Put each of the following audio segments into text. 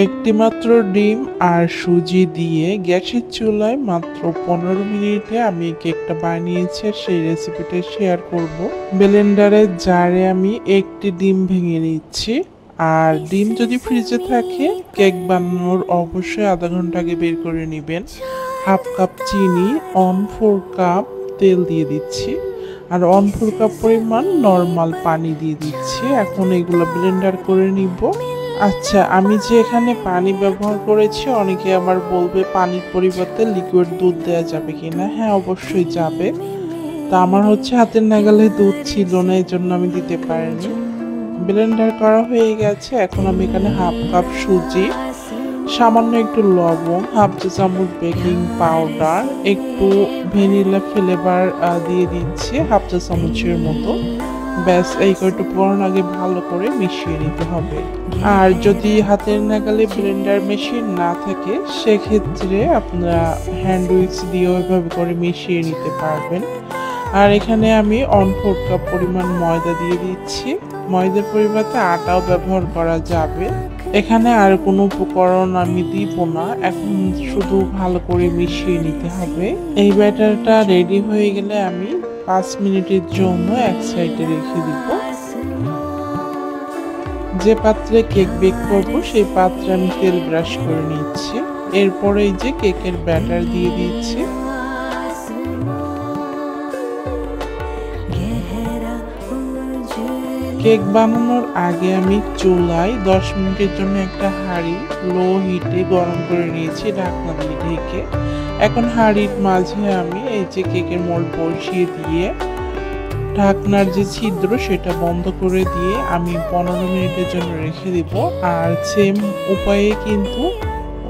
একটি মাত্র ডিম আর সুজি দিয়ে গ্যাসের চুলায় মাত্র 15 মিনিটে আমি কেকটা বানিয়েছি, সেই রেসিপিটা শেয়ার করব। ব্লেন্ডারের জারে আমি একটি ডিম ভেঙে নিচ্ছি। আর ডিম যদি ফ্রিজে থাকে, কেক বানানোর অবশ্যই আধা ঘন্টা আগে বের করে নেবেন। হাফ কাপ চিনি, 1/4 কাপ তেল দিয়ে দিচ্ছি, আর 1/4 কাপ পরিমাণ নর্মাল পানি দিয়ে দিচ্ছি। এখন এগুলো ব্লেন্ডার করে নিব। আচ্ছা, আমি যে এখানে পানি ব্যবহার করেছি, অনেকে আবার বলবে পানির পরিবর্তে লিকুইড দুধ দেওয়া যাবে কিনা। হ্যাঁ, অবশ্যই যাবে। তা আমার হচ্ছে হাতের নাগালে দুধ ছিল না, এই জন্য আমি দিতে পারিনি। ব্লেন্ডার করা হয়ে গেছে। এখন আমি এখানে হাফ কাপ সুজি, সামান্য একটু লবণ, হাফ চা চামচ বেকিং পাউডার, একটু ভ্যানিলা ফ্লেভার দিয়ে দিচ্ছি হাফ চা চামচের মতো। ব্যাস, এই কয়টা উপকরণ আগে ভালো করে মিশিয়ে নিতে হবে। আর যদি হাতের নাগালে ব্লেন্ডার মেশিন না থাকে, সেক্ষেত্রে আপনারা হ্যান্ড উইক্স দিয়ে ওইভাবে করে মিশিয়ে নিতে পারবেন। আর এখানে আমি 1/4 কাপ পরিমাণ ময়দা দিয়ে দিচ্ছি। ময়দার পরিবর্তে আটাও ব্যবহার করা যাবে। এখানে আর কোনো উপকরণ আমি দিব না, এখন শুধু ভালো করে মিশিয়ে নিতে হবে। এই ব্যাটারটা রেডি হয়ে গেলে আমি 5 মিনিটের জন্য এক সাইডে রেখে দিব। যে পাত্রে কেক বেক করব, সেই পাত্রে আমি তেল ব্রাশ করে নিচ্ছি। এরপরে এই যে কেকের ব্যাটার দিয়ে দিচ্ছি। কেক বানানোর আগে আমি চুলায় 10 মিনিটের জন্য একটা হাঁড়ি লো হিটে গরম করে নিয়েছি, ঢাকনা দিয়ে ঢেকে। এখন হাঁড়ির মাঝে আমি এই যে কেকের মোল্ড বসিয়ে দিয়ে ঢাকনার যে ছিদ্র সেটা বন্ধ করে দিয়ে আমি 15 মিনিটের জন্য রেখে দিব। আর সেম উপায়ে কিন্তু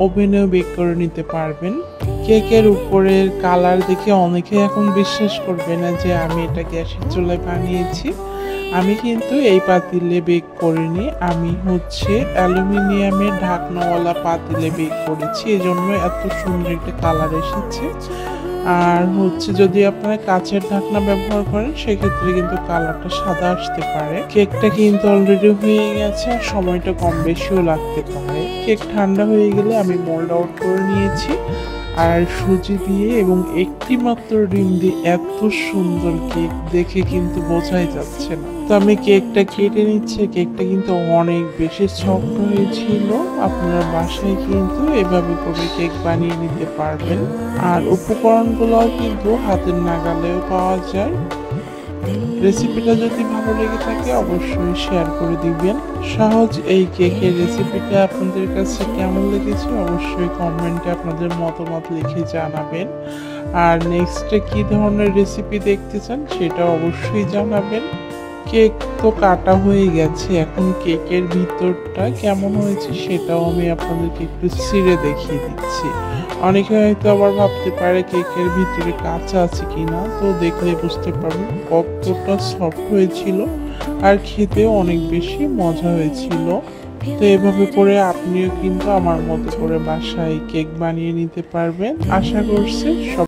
ওভেনেও বেক করে নিতে পারবেন। কেকের উপরের কালার দেখে অনেকে এখন বিশ্বাস করবে না যে আমি এটা গ্যাসের চুলায় বানিয়েছি। আমি কিন্তু এই পাতিলে বেক করিনি, আমি হচ্ছে অ্যালুমিনিয়ামের ঢাকনাওয়ালা পাতিলে বেক করেছি, এজন্য এত সুন্দর একটা কালার এসেছে। আর হচ্ছে যদি আপনারা কাচের ঢাকনা ব্যবহার করেন, সেক্ষেত্রে কিন্তু কালারটা সাদা আসতে পারে। কেকটা কিন্তু অলরেডি হয়ে গেছে, আর সময়টা কম বেশিও লাগতে পারে। কেক ঠান্ডা হয়ে গেলে আমি মোল্ড আউট করে নিয়েছি। আর সুজি দিয়ে এবং একটি মাত্র ডিম দিয়ে এত সুন্দর কেক দেখে কিন্তু বোঝাই যাচ্ছে না। তো আমি কেকটা কেটে নিচ্ছি। কেকটা কিন্তু অনেক বেশি সফট হয়েছিল। আপনারা বাসায় কিন্তু এভাবে করে কেক বানিয়ে নিতে পারবেন। আর উপকরণগুলো কিন্তু হাতের নাগালেও পাওয়া যায়। রেসিপিটা যদি ভালো লেগে থাকে, অবশ্যই শেয়ার করে দিবেন। সহজ এই কেকের রেসিপিটা আপনাদের কাছে কেমন লেগেছে, অবশ্যই কমেন্টে আপনাদের মতামত লিখে জানাবেন। আর নেক্সটে কি ধরনের রেসিপি দেখতে চান, সেটা অবশ্যই জানাবেন। কেক তো কাটা হয়ে গেছে, এখন কেকের ভিতরটা কেমন হয়েছে সেটাও আমি আপনাদেরকে একটু ছিঁড়ে দেখিয়ে দিচ্ছি। অনেকে হয়তো আবার ভাবতে পারে কেকের ভিতরে কাঁচা আছে কিনা, তো দেখলে বুঝতে পারবেন কতটা সফট হয়েছিল, আর খেতেও অনেক বেশি মজা হয়েছিল। তো এভাবে করে আপনিও কিন্তু আমার মতো করে বাসায় কেক বানিয়ে নিতে পারবেন। আশা করছি সব